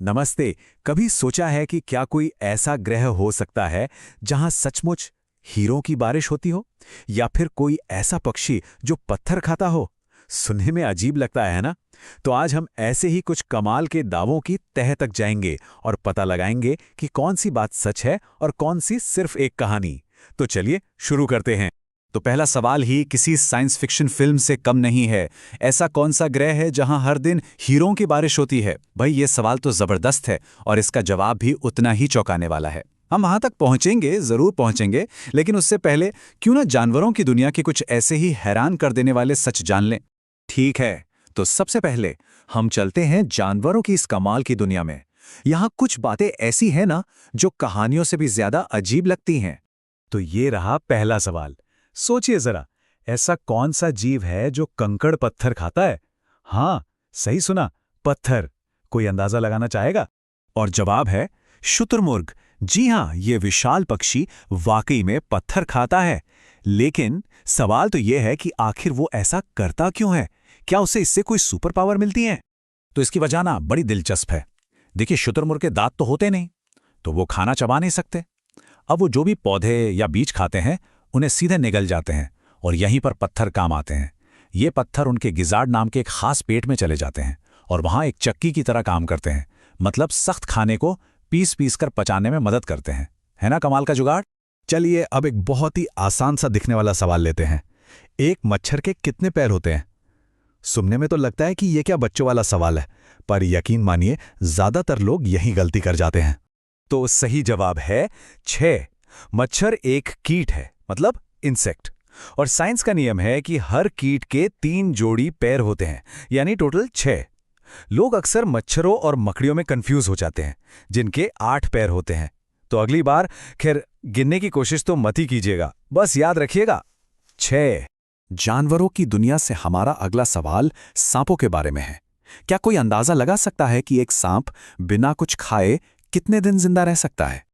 नमस्ते। कभी सोचा है कि क्या कोई ऐसा ग्रह हो सकता है जहां सचमुच हीरों की बारिश होती हो, या फिर कोई ऐसा पक्षी जो पत्थर खाता हो? सुनने में अजीब लगता है ना? तो आज हम ऐसे ही कुछ कमाल के दावों की तह तक जाएंगे और पता लगाएंगे कि कौन सी बात सच है और कौन सी सिर्फ एक कहानी। तो चलिए शुरू करते हैं। तो पहला सवाल ही किसी साइंस फिक्शन फिल्म से कम नहीं है। ऐसा कौन सा ग्रह है जहां हर दिन हीरों की बारिश होती है? भाई ये सवाल तो जबरदस्त है और इसका जवाब भी उतना ही चौंकाने वाला है। हम वहां तक पहुंचेंगे, जरूर पहुंचेंगे, लेकिन उससे पहले क्यों ना जानवरों की दुनिया के कुछ ऐसे ही हैरान कर देने वाले सच जान लें। ठीक है, तो सबसे पहले हम चलते हैं जानवरों की इस कमाल की दुनिया में। यहाँ कुछ बातें ऐसी हैं ना जो कहानियों से भी ज्यादा अजीब लगती हैं। तो ये रहा पहला सवाल। सोचिए जरा, ऐसा कौन सा जीव है जो कंकड़ पत्थर खाता है? हाँ, सही सुना, पत्थर। कोई अंदाजा लगाना चाहेगा? और जवाब है शुतुरमुर्ग। जी हाँ, ये विशाल पक्षी वाकई में पत्थर खाता है। लेकिन सवाल तो ये है कि आखिर वो ऐसा करता क्यों है? क्या उसे इससे कोई सुपर पावर मिलती है? तो इसकी वजह ना बड़ी दिलचस्प है। देखिए, शुतुरमुर्ग के दांत तो होते नहीं, तो वो खाना चबा नहीं सकते। अब वो जो भी पौधे या बीज खाते हैं उन्हें सीधे निगल जाते हैं और यहीं पर पत्थर काम आते हैं। ये पत्थर उनके गिजार्ड नाम के एक खास पेट में चले जाते हैं और वहां एक चक्की की तरह काम करते हैं। मतलब सख्त खाने को पीस पीस कर पचाने में मदद करते हैं। है ना कमाल का जुगाड़? चलिए अब एक बहुत ही आसान सा दिखने वाला सवाल लेते हैं। एक मच्छर के कितने पैर होते हैं? सुनने में तो लगता है कि यह क्या बच्चों वाला सवाल है, पर यकीन मानिए ज्यादातर लोग यही गलती कर जाते हैं। तो सही जवाब है 6। मच्छर एक कीट है, मतलब इंसेक्ट। और साइंस का नियम है कि हर कीट के 3 जोड़ी पैर होते हैं, यानी टोटल 6। लोग अक्सर मच्छरों और मकड़ियों में कंफ्यूज हो जाते हैं, जिनके 8 पैर होते हैं। तो अगली बार खैर गिनने की कोशिश तो मत ही कीजिएगा, बस याद रखिएगा 6। जानवरों की दुनिया से हमारा अगला सवाल सांपों के बारे में है। क्या कोई अंदाजा लगा सकता है कि एक सांप बिना कुछ खाए कितने दिन जिंदा रह सकता है?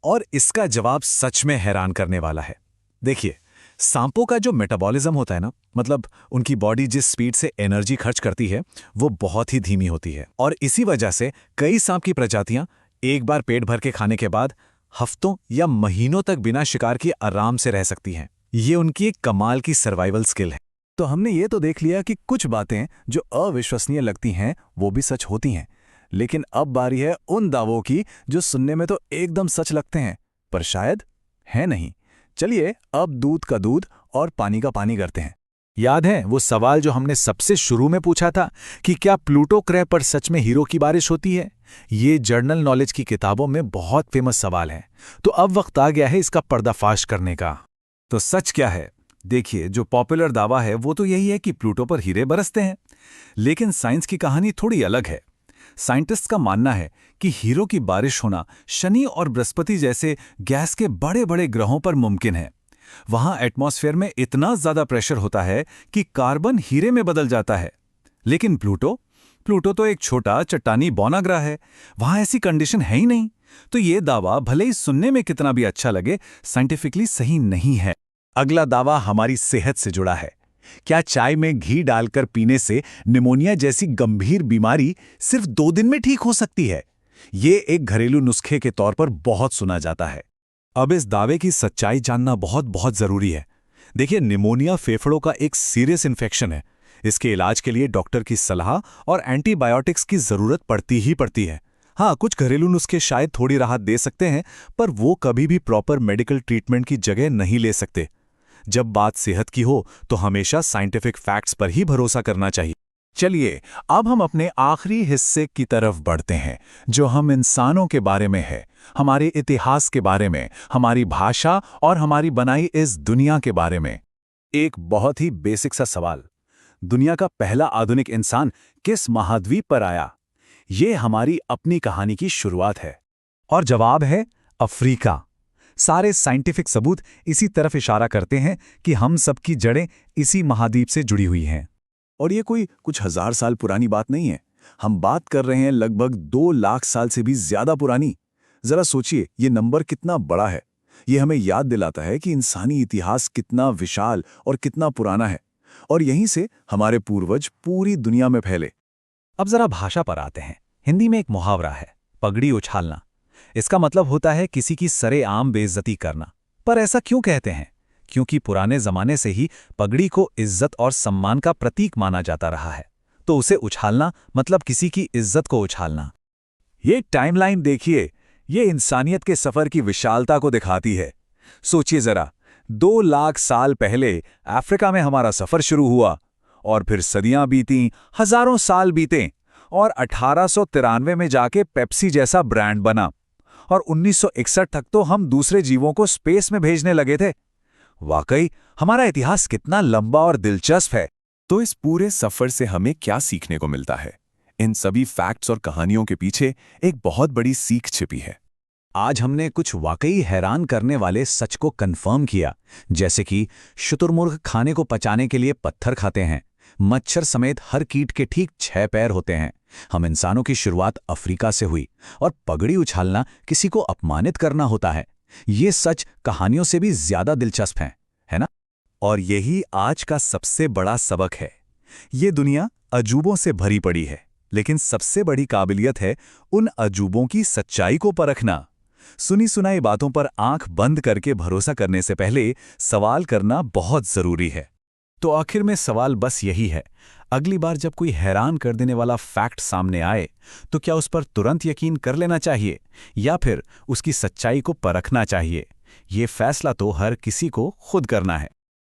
और इसका जवाब सच में हैरान करने वाला है। देखिए, सांपों का जो मेटाबॉलिज्म होता है ना, मतलब उनकी बॉडी जिस स्पीड से एनर्जी खर्च करती है, वो बहुत ही धीमी होती है। और इसी वजह से कई सांप की प्रजातियां एक बार पेट भर के खाने के बाद हफ्तों या महीनों तक बिना शिकार के आराम से रह सकती हैं। ये उनकी एक कमाल की सर्वाइवल स्किल है। तो हमने ये तो देख लिया कि कुछ बातें जो अविश्वसनीय लगती हैं वो भी सच होती हैं। लेकिन अब बारी है उन दावों की जो सुनने में तो एकदम सच लगते हैं, पर शायद है नहीं। चलिए अब दूध का दूध और पानी का पानी करते हैं। याद है वो सवाल जो हमने सबसे शुरू में पूछा था कि क्या प्लूटो ग्रह पर सच में हीरो की बारिश होती है? ये जर्नल नॉलेज की किताबों में बहुत फेमस सवाल है। तो अब वक्त आ गया है इसका पर्दाफाश करने का। तो सच क्या है? देखिए, जो पॉपुलर दावा है वो तो यही है कि प्लूटो पर हीरे बरसते हैं। लेकिन साइंस की कहानी थोड़ी अलग है। साइंटिस्ट का मानना है कि हीरो की बारिश होना शनि और बृहस्पति जैसे गैस के बड़े बड़े ग्रहों पर मुमकिन है। वहां एटमॉस्फेयर में इतना ज्यादा प्रेशर होता है कि कार्बन हीरे में बदल जाता है। लेकिन प्लूटो तो एक छोटा चट्टानी बौना ग्रह है, वहां ऐसी कंडीशन है ही नहीं। तो ये दावा भले ही सुनने में कितना भी अच्छा लगे, साइंटिफिकली सही नहीं है। अगला दावा हमारी सेहत से जुड़ा है। क्या चाय में घी डालकर पीने से निमोनिया जैसी गंभीर बीमारी सिर्फ 2 दिन में ठीक हो सकती है? ये एक घरेलू नुस्खे के तौर पर बहुत सुना जाता है। अब इस दावे की सच्चाई जानना बहुत बहुत जरूरी है। देखिए, निमोनिया फेफड़ों का एक सीरियस इन्फेक्शन है। इसके इलाज के लिए डॉक्टर की सलाह और एंटीबायोटिक्स की जरूरत पड़ती ही पड़ती है। हाँ, कुछ घरेलू नुस्खे शायद थोड़ी राहत दे सकते हैं, पर वो कभी भी प्रॉपर मेडिकल ट्रीटमेंट की जगह नहीं ले सकते। जब बात सेहत की हो तो हमेशा साइंटिफिक फैक्ट्स पर ही भरोसा करना चाहिए। चलिए अब हम अपने आखिरी हिस्से की तरफ बढ़ते हैं, जो हम इंसानों के बारे में है, हमारे इतिहास के बारे में, हमारी भाषा और हमारी बनाई इस दुनिया के बारे में। एक बहुत ही बेसिक सा सवाल, दुनिया का पहला आधुनिक इंसान किस महाद्वीप पर आया? ये हमारी अपनी कहानी की शुरुआत है। और जवाब है अफ्रीका। सारे साइंटिफिक सबूत इसी तरफ इशारा करते हैं कि हम सबकी जड़ें इसी महाद्वीप से जुड़ी हुई हैं। और ये कोई कुछ हजार साल पुरानी बात नहीं है। हम बात कर रहे हैं लगभग 2 लाख साल से भी ज्यादा पुरानी। जरा सोचिए ये नंबर कितना बड़ा है। ये हमें याद दिलाता है कि इंसानी इतिहास कितना विशाल और कितना पुराना है, और यहीं से हमारे पूर्वज पूरी दुनिया में फैले। अब जरा भाषा पर आते हैं। हिंदी में एक मुहावरा है, पगड़ी उछालना। इसका मतलब होता है किसी की सरेआम बेइज्जती करना। पर ऐसा क्यों कहते हैं? क्योंकि पुराने जमाने से ही पगड़ी को इज्जत और सम्मान का प्रतीक माना जाता रहा है, तो उसे उछालना मतलब किसी की इज्जत को उछालना। ये टाइमलाइन देखिए, ये इंसानियत के सफर की विशालता को दिखाती है। सोचिए जरा, 2 लाख साल पहले अफ्रीका में हमारा सफर शुरू हुआ और फिर सदियां बीतीं, हजारों साल बीते और 1893 में जाके पेप्सी जैसा ब्रांड बना और 1961 तक तो हम दूसरे जीवों को स्पेस में भेजने लगे थे। वाकई हमारा इतिहास कितना लंबा और दिलचस्प है। तो इस पूरे सफर से हमें क्या सीखने को मिलता है? इन सभी फैक्ट्स और कहानियों के पीछे एक बहुत बड़ी सीख छिपी है। आज हमने कुछ वाकई हैरान करने वाले सच को कंफर्म किया, जैसे कि शुतुरमुर्ग खाने को पचाने के लिए पत्थर खाते हैं, मच्छर समेत हर कीट के ठीक 6 पैर होते हैं, हम इंसानों की शुरुआत अफ्रीका से हुई और पगड़ी उछालना किसी को अपमानित करना होता है। ये सच कहानियों से भी ज्यादा दिलचस्प है ना? और यही आज का सबसे बड़ा सबक है। ये दुनिया अजूबों से भरी पड़ी है, लेकिन सबसे बड़ी काबिलियत है उन अजूबों की सच्चाई को परखना। सुनी सुनाई बातों पर आंख बंद करके भरोसा करने से पहले सवाल करना बहुत जरूरी है। तो आखिर में सवाल बस यही है, अगली बार जब कोई हैरान कर देने वाला फैक्ट सामने आए तो क्या उस पर तुरंत यकीन कर लेना चाहिए या फिर उसकी सच्चाई को परखना चाहिए? ये फैसला तो हर किसी को खुद करना है।